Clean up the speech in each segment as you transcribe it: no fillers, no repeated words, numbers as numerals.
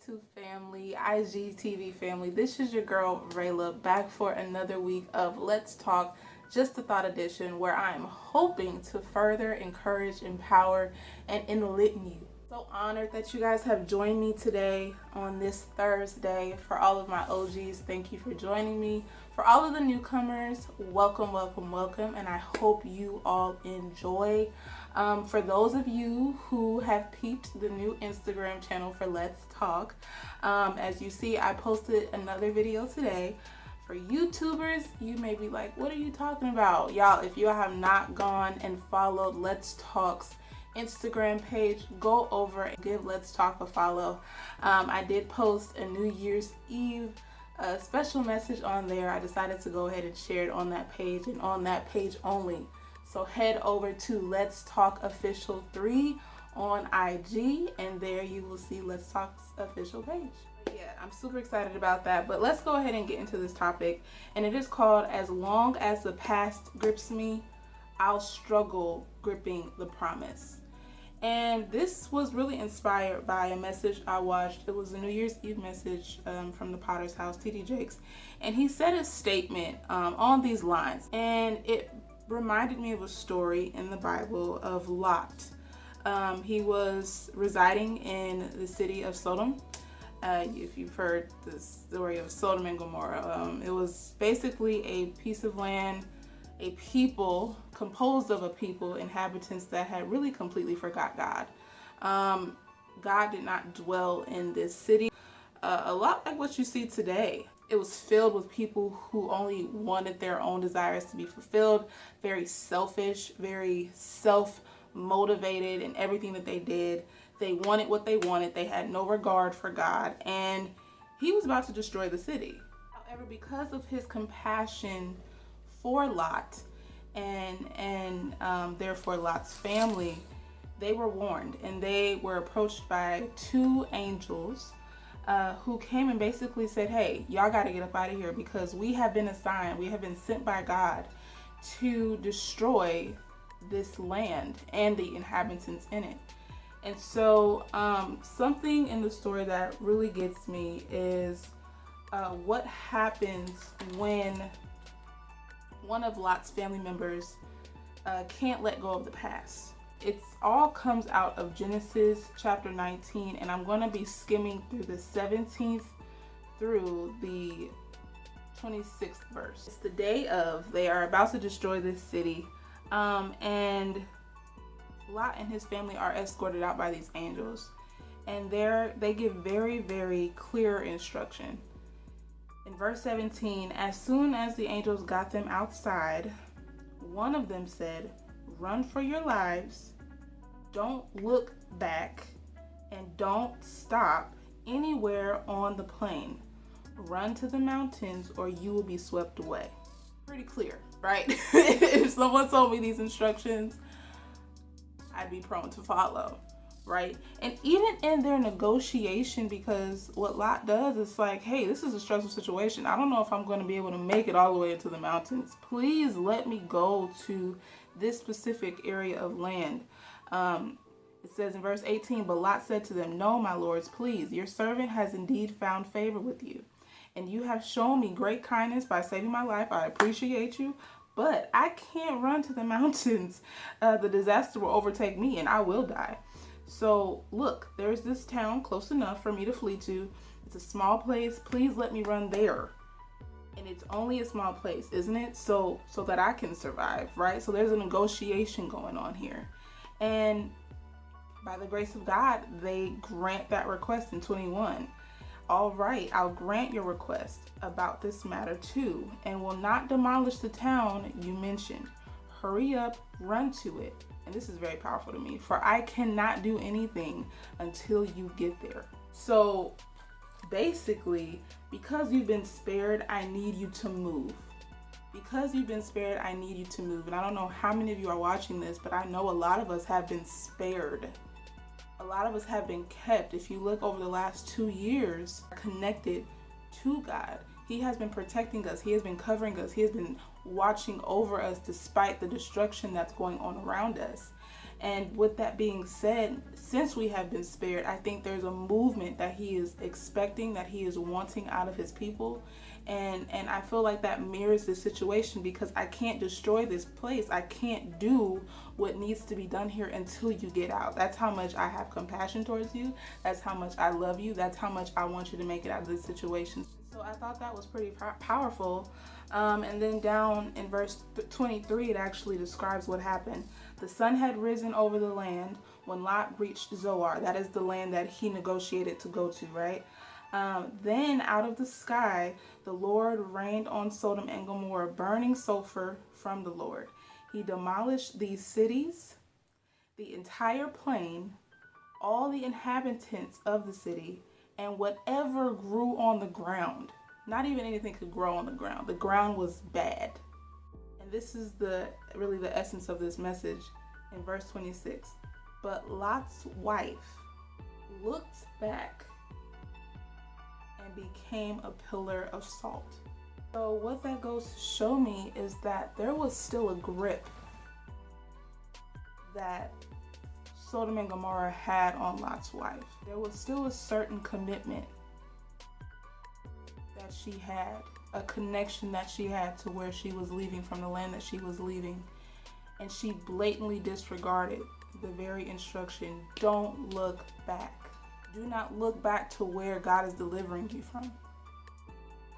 YouTube family, IGTV family. This is your girl Rayla back for another week of Let's Talk, just a thought edition, where I am hoping to further encourage, empower, and enlighten you. So honored that you guys have joined me today on this Thursday. For all of my OGs, thank you for joining me. For all of the newcomers, welcome, welcome, welcome, and I hope you all enjoy. For those of you who have peeped the new Instagram channel for Let's Talk, as you see, I posted another video today. For YouTubers, you may be like, what are you talking about? Y'all, if you have not gone and followed Let's Talk's Instagram page, go over and give Let's Talk a follow. I did post a New Year's Eve special message on there. I decided to go ahead and share it on that page and on that page only. So head over to Let's Talk Official 3 on IG, and there you will see Let's Talk's official page. Yeah, I'm super excited about that, but let's go ahead and get into this topic, and it is called As Long as the Past Grips Me, I'll Struggle Gripping the Promise. And this was really inspired by a message I watched. It was a New Year's Eve message from the Potter's House, TD Jakes, and he said a statement on these lines, and it reminded me of a story in the Bible of Lot. He was residing in the city of Sodom. If you've heard the story of Sodom and Gomorrah, it was basically a piece of land, a people composed of a people, inhabitants that had really completely forgot God. God did not dwell in this city. A lot like what you see today. It was filled with people who only wanted their own desires to be fulfilled, very selfish, very self-motivated in everything that they did. They wanted what they wanted. They had no regard for God, and he was about to destroy the city. However, because of his compassion for Lot and therefore Lot's family, they were warned, and they were approached by two angels who came and basically said, hey, y'all got to get up out of here, because we have been assigned, we have been sent by God to destroy this land and the inhabitants in it. And so something in the story that really gets me is what happens when one of Lot's family members can't let go of the past. It all comes out of Genesis chapter 19, and I'm going to be skimming through the 17th through the 26th verse. It's the day of, they are about to destroy this city, and Lot and his family are escorted out by these angels, and they give very, very clear instruction. In verse 17, as soon as the angels got them outside, one of them said, run for your lives, don't look back, and don't stop anywhere on the plain. Run to the mountains or you will be swept away. Pretty clear, right? If someone told me these instructions, I'd be prone to follow, right? And even in their negotiation, because what Lot does is like, hey, this is a stressful situation. I don't know if I'm going to be able to make it all the way into the mountains. Please let me go to this specific area of land. It says in verse 18, but Lot said to them, no, my lords, please, your servant has indeed found favor with you, and you have shown me great kindness by saving my life. I appreciate you, but I can't run to the mountains. The disaster will overtake me and I will die. So look, there's this town close enough for me to flee to. It's a small place. Please let me run there. And it's only a small place, isn't it? So that I can survive, right? So there's a negotiation going on here. And by the grace of God, they grant that request in 21. All right, I'll grant your request about this matter too, and will not demolish the town you mentioned. Hurry up, run to it. And this is very powerful to me, for I cannot do anything until you get there. So basically, because you've been spared, I need you to move. Because you've been spared, I need you to move. And I don't know how many of you are watching this, but I know a lot of us have been spared. A lot of us have been kept. If you look over the last 2 years, connected to God. He has been protecting us. He has been covering us. He has been watching over us despite the destruction that's going on around us. And with that being said, since we have been spared, I think there's a movement that he is expecting, that he is wanting out of his people. And I feel like that mirrors the situation, because I can't destroy this place. I can't do what needs to be done here until you get out. That's how much I have compassion towards you. That's how much I love you. That's how much I want you to make it out of this situation. So I thought that was pretty powerful. And then down in verse 23, it actually describes what happened. The sun had risen over the land when Lot reached Zoar. That is the land that he negotiated to go to, right? Then out of the sky, the Lord rained on Sodom and Gomorrah burning sulfur from the Lord. He demolished these cities, the entire plain, all the inhabitants of the city, and whatever grew on the ground. Not even anything could grow on the ground. The ground was bad. And this is really the essence of this message in verse 26. But Lot's wife looked back and became a pillar of salt. So what that goes to show me is that there was still a grip that Sodom and Gomorrah had on Lot's wife. There was still a certain commitment that she had, a connection that she had to where she was leaving, from the land that she was leaving. And she blatantly disregarded the very instruction, don't look back. Do not look back to where God is delivering you from.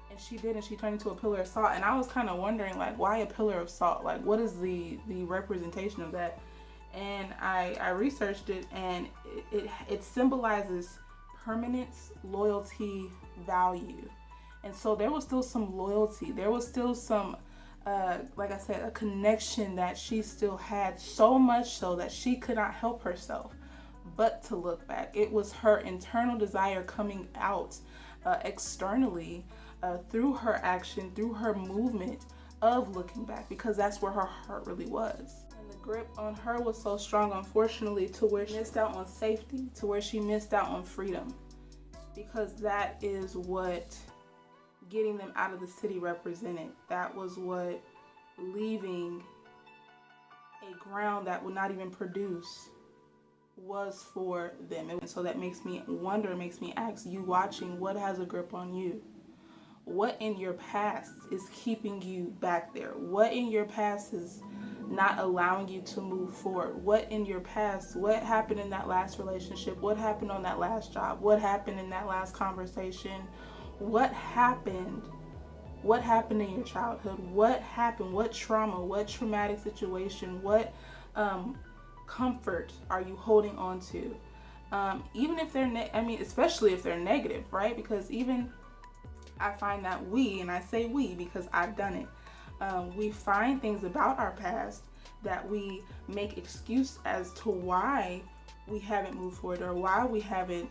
And she did, and she turned into a pillar of salt. And I was kind of wondering, like, why a pillar of salt? Like, what is the representation of that? And I researched it, and it symbolizes permanence, loyalty, value. And so there was still some loyalty. There was still some, like I said, a connection that she still had, so much so that she could not help herself but to look back. It was her internal desire coming out externally through her action, through her movement of looking back, because that's where her heart really was. And the grip on her was so strong, unfortunately, to where she missed out on safety, to where she missed out on freedom, because that is what getting them out of the city represented. That was what leaving a ground that would not even produce was for them. And so that makes me wonder, makes me ask you watching, what has a grip on you? What in your past is keeping you back there? What in your past is not allowing you to move forward? What in your past, what happened in that last relationship? What happened on that last job? What happened in that last conversation? What happened? What happened in your childhood? What happened? What trauma? What traumatic situation? What comfort are you holding on to? Even if they're, especially if they're negative, right? Because even I find that and I say we because I've done it, we find things about our past that we make excuse as to why we haven't moved forward, or why we haven't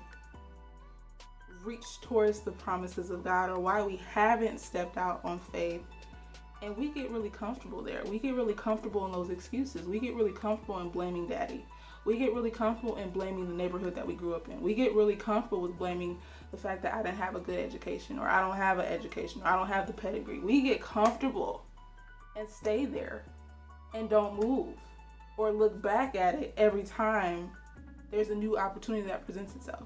reached towards the promises of God, or why we haven't stepped out on faith. And we get really comfortable there. We get really comfortable in those excuses. We get really comfortable in blaming daddy. We get really comfortable in blaming the neighborhood that we grew up in. We get really comfortable with blaming the fact that I didn't have a good education, or I don't have an education, or I don't have the pedigree. We get comfortable and stay there and don't move, or look back at it every time there's a new opportunity that presents itself.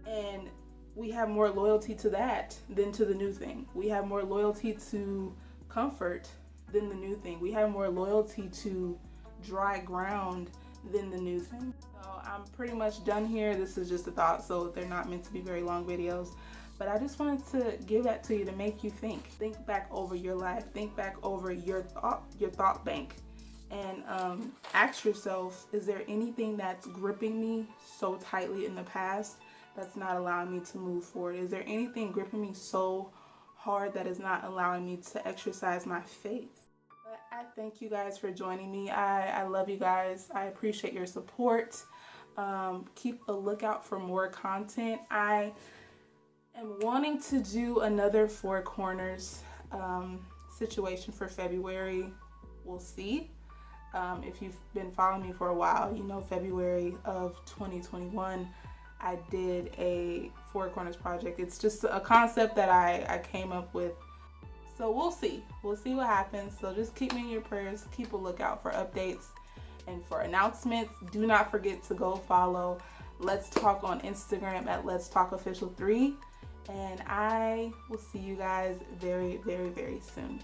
And we have more loyalty to that than to the new thing. We have more loyalty to comfort than the new thing. We have more loyalty to dry ground than the new thing. So I'm pretty much done here. This is just a thought, so they're not meant to be very long videos. But I just wanted to give that to you to make you think. Think back over your life. Think back over your thought bank. And ask yourself, is there anything that's gripping me so tightly in the past that's not allowing me to move forward? Is there anything gripping me so hard that is not allowing me to exercise my faith? But I thank you guys for joining me. I love you guys. I appreciate your support. Keep a lookout for more content. I am wanting to do another Four Corners situation for February. We'll see. If you've been following me for a while, you know February of 2021, I did a Four Corners project. It's just a concept that I came up with. So we'll see. We'll see what happens. So just keep me in your prayers. Keep a lookout for updates. And for announcements, do not forget to go follow Let's Talk on Instagram at Let's Talk Official 3. And I will see you guys very, very, very soon.